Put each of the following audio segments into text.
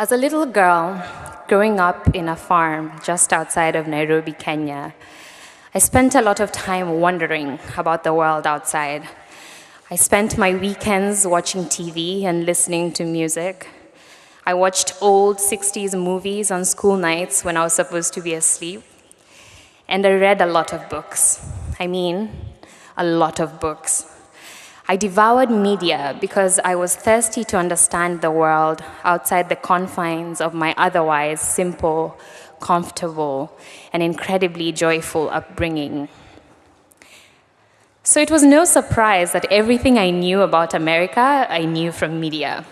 As a little girl, growing up in a farm just outside of Nairobi, Kenya, I spent a lot of time wondering about the world outside. I spent my weekends watching TV and listening to music. I watched old 60s movies on school nights when I was supposed to be asleep. And I read a lot of books. I mean, a lot of books. I devoured media because I was thirsty to understand the world outside the confines of my otherwise simple, comfortable, and incredibly joyful upbringing. So it was no surprise that everything I knew about America, I knew from media.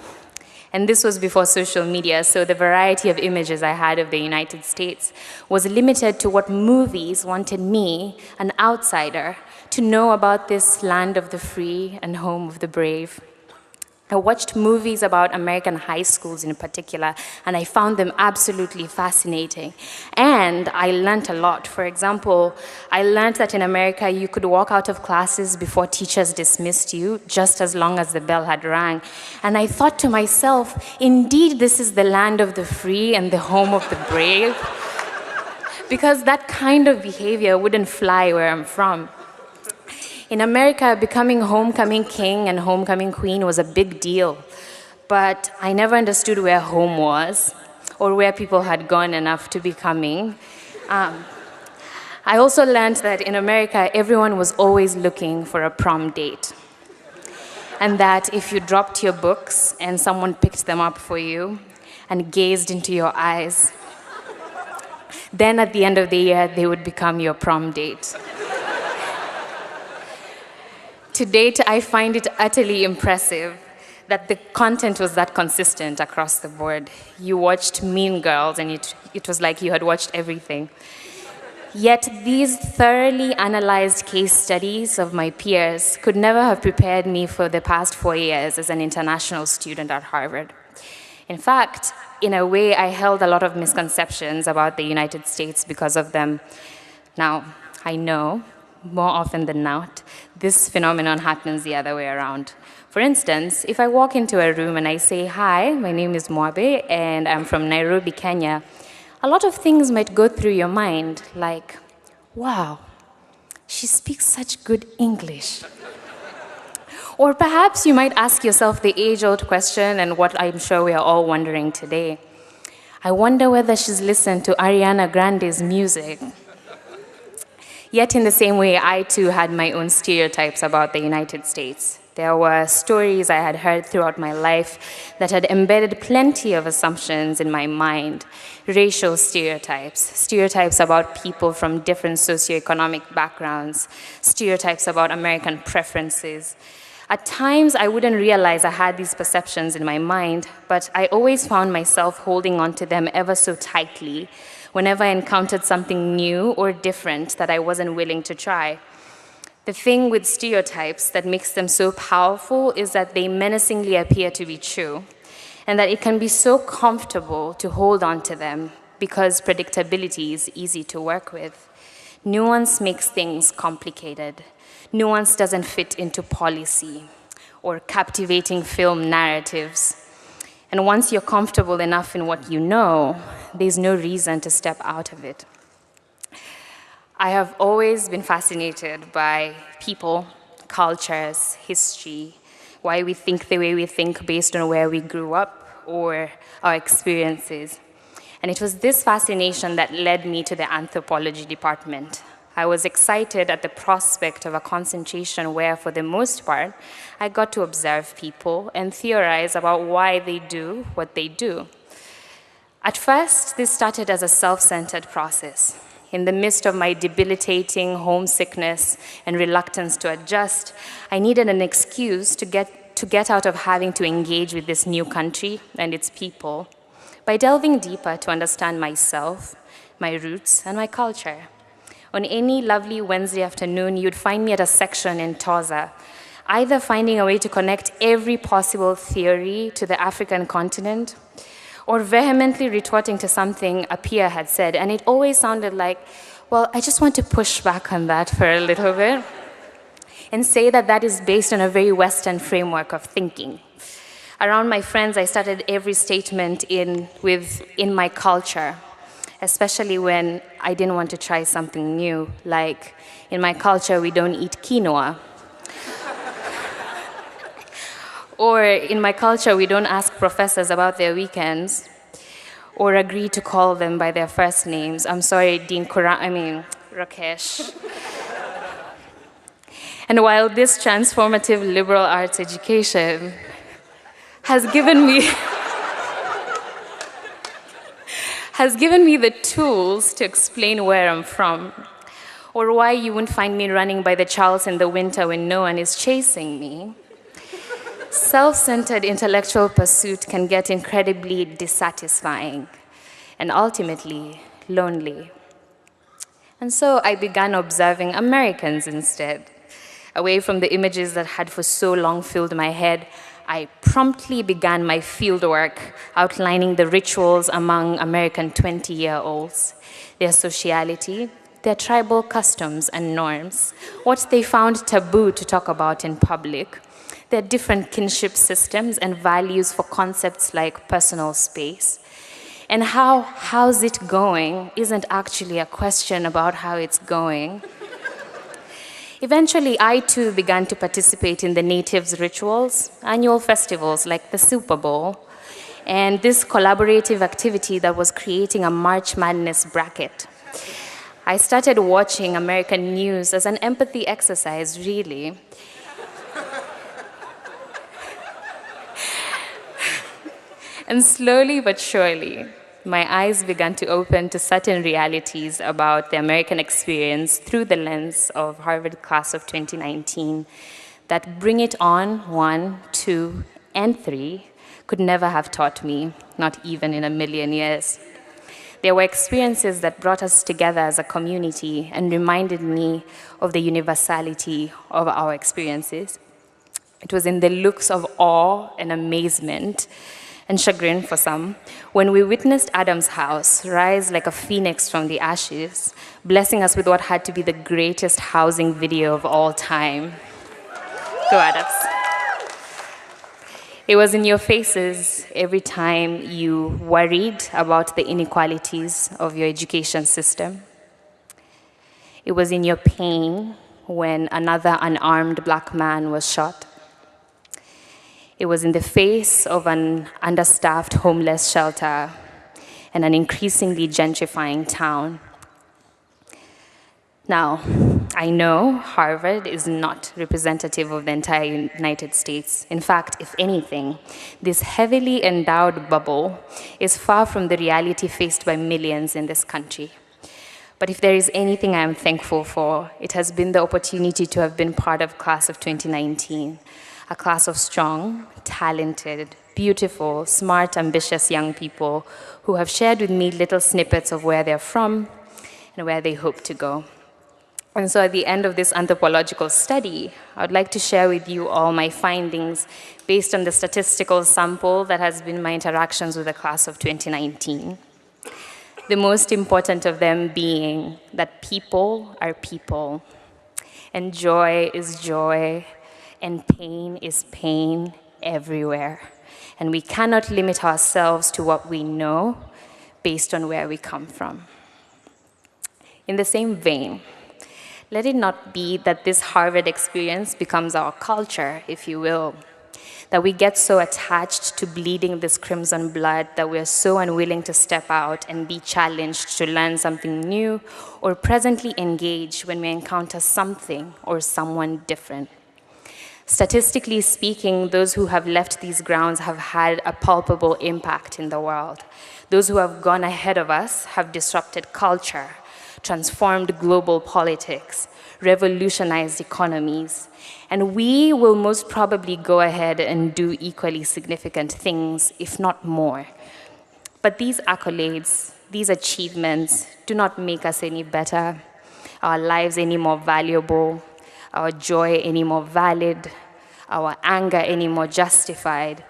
And this was before social media, so the variety of images I had of the United States was limited to what movies wanted me, an outsider, to know about this land of the free and home of the brave. I watched movies about American high schools in particular, and I found them absolutely fascinating. And I learned a lot. For example, I learned that in America you could walk out of classes before teachers dismissed you, just as long as the bell had rang. And I thought to myself, indeed, this is the land of the free and the home of the brave. Because that kind of behavior wouldn't fly where I'm from. In America, becoming homecoming king and homecoming queen was a big deal, but I never understood where home was or where people had gone enough to be coming. I also learned that in America, everyone was always looking for a prom date, and that if you dropped your books and someone picked them up for you and gazed into your eyes, then at the end of the year, they would become your prom date. To date, I find it utterly impressive that the content was that consistent across the board. You watched Mean Girls, and it was like you had watched everything. Yet these thoroughly analyzed case studies of my peers could never have prepared me for the past 4 years as an international student at Harvard. In fact, in a way, I held a lot of misconceptions about the United States because of them. Now, I know, more often than not, this phenomenon happens the other way around. For instance, if I walk into a room and I say, "Hi, my name is Mwabe, and I'm from Nairobi, Kenya," a lot of things might go through your mind, like, "Wow, she speaks such good English." Or perhaps you might ask yourself the age-old question, and what I'm sure we are all wondering today. I wonder whether she's listened to Ariana Grande's music. Yet in the same way, I too had my own stereotypes about the United States. There were stories I had heard throughout my life that had embedded plenty of assumptions in my mind. Racial stereotypes, stereotypes about people from different socioeconomic backgrounds, stereotypes about American preferences. At times, I wouldn't realize I had these perceptions in my mind, but I always found myself holding on to them ever so tightly whenever I encountered something new or different that I wasn't willing to try. The thing with stereotypes that makes them so powerful is that they menacingly appear to be true, and that it can be so comfortable to hold on to them because predictability is easy to work with. Nuance makes things complicated. Nuance doesn't fit into policy or captivating film narratives. And once you're comfortable enough in what you know, there's no reason to step out of it. I have always been fascinated by people, cultures, history, why we think the way we think based on where we grew up or our experiences. And it was this fascination that led me to the anthropology department. I was excited at the prospect of a concentration where, for the most part, I got to observe people and theorize about why they do what they do. At first, this started as a self-centered process. In the midst of my debilitating homesickness and reluctance to adjust, I needed an excuse to get out of having to engage with this new country and its people by delving deeper to understand myself, my roots, and my culture. On any lovely Wednesday afternoon, you'd find me at a section in Toza, either finding a way to connect every possible theory to the African continent, or vehemently retorting to something a peer had said. And it always sounded like, well, I just want to push back on that for a little bit and say that that is based on a very Western framework of thinking. Around my friends, I started every statement with "in my culture," especially when I didn't want to try something new, like, "In my culture, we don't eat quinoa." Or, "In my culture, we don't ask professors about their weekends or agree to call them by their first names." I'm sorry, Rakesh. And while this transformative liberal arts education has given me the tools to explain where I'm from, or why you wouldn't find me running by the Charles in the winter when no one is chasing me, self-centered intellectual pursuit can get incredibly dissatisfying and ultimately lonely. And so I began observing Americans instead. Away from the images that had for so long filled my head, I promptly began my fieldwork outlining the rituals among American 20-year-olds, their sociality, their tribal customs and norms, what they found taboo to talk about in public, their different kinship systems and values for concepts like personal space, and how "how's it going" isn't actually a question about how it's going. Eventually, I too began to participate in the natives' rituals, annual festivals like the Super Bowl, and this collaborative activity that was creating a March Madness bracket. I started watching American news as an empathy exercise, really. And slowly but surely, my eyes began to open to certain realities about the American experience through the lens of Harvard class of 2019 that Bring It On 1, 2, and 3 could never have taught me, not even in a million years. There were experiences that brought us together as a community and reminded me of the universality of our experiences. It was in the looks of awe and amazement and chagrin for some, when we witnessed Adam's house rise like a phoenix from the ashes, blessing us with what had to be the greatest housing video of all time. Go Adams. It was in your faces every time you worried about the inequalities of your education system. It was in your pain when another unarmed black man was shot. It was in the face of an understaffed homeless shelter and an increasingly gentrifying town. Now, I know Harvard is not representative of the entire United States. In fact, if anything, this heavily endowed bubble is far from the reality faced by millions in this country. But if there is anything I am thankful for, it has been the opportunity to have been part of class of 2019. A class of strong, talented, beautiful, smart, ambitious young people who have shared with me little snippets of where they're from and where they hope to go. And so at the end of this anthropological study, I would like to share with you all my findings based on the statistical sample that has been my interactions with the class of 2019. The most important of them being that people are people, and joy is joy, and pain is pain everywhere. And we cannot limit ourselves to what we know based on where we come from. In the same vein, let it not be that this Harvard experience becomes our culture, if you will, that we get so attached to bleeding this crimson blood that we are so unwilling to step out and be challenged to learn something new or presently engage when we encounter something or someone different. Statistically speaking, those who have left these grounds have had a palpable impact in the world. Those who have gone ahead of us have disrupted culture, transformed global politics, revolutionized economies, and we will most probably go ahead and do equally significant things, if not more. But these accolades, these achievements, do not make us any better, our lives any more valuable, our joy any more valid, our anger any more justified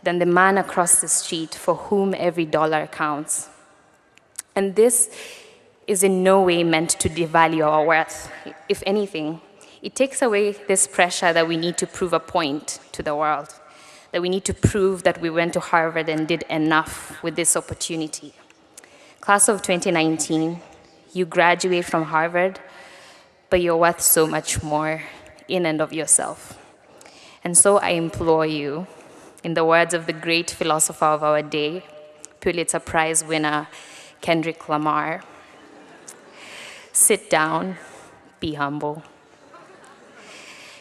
than the man across the street for whom every dollar counts. And this is in no way meant to devalue our worth. If anything, it takes away this pressure that we need to prove a point to the world, that we need to prove that we went to Harvard and did enough with this opportunity. Class of 2019, you graduate from Harvard, but you're worth so much more in and of yourself. And so I implore you, in the words of the great philosopher of our day, Pulitzer Prize winner Kendrick Lamar, sit down, be humble.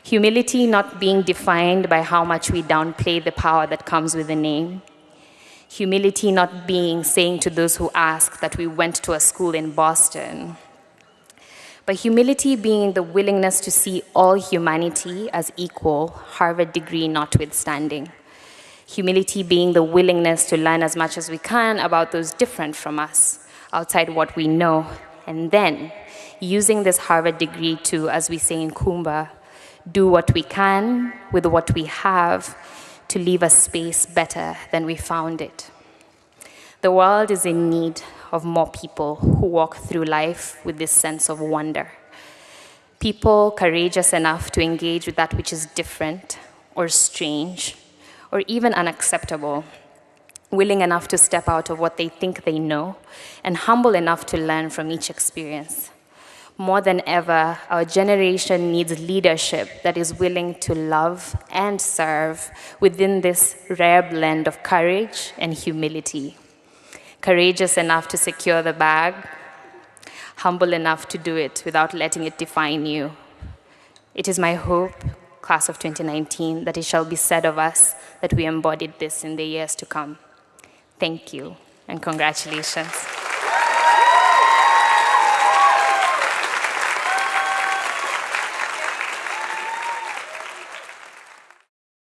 Humility not being defined by how much we downplay the power that comes with the name. Humility not being saying to those who ask that we went to a school in Boston. But humility being the willingness to see all humanity as equal, Harvard degree notwithstanding. Humility being the willingness to learn as much as we can about those different from us, outside what we know, and then using this Harvard degree to, as we say in Kumba, do what we can with what we have to leave a space better than we found it. The world is in need of more people who walk through life with this sense of wonder. People courageous enough to engage with that which is different or strange or even unacceptable, willing enough to step out of what they think they know, and humble enough to learn from each experience. More than ever, our generation needs leadership that is willing to love and serve within this rare blend of courage and humility. Courageous enough to secure the bag, humble enough to do it without letting it define you. It is my hope, class of 2019, that it shall be said of us that we embodied this in the years to come. Thank you, and congratulations.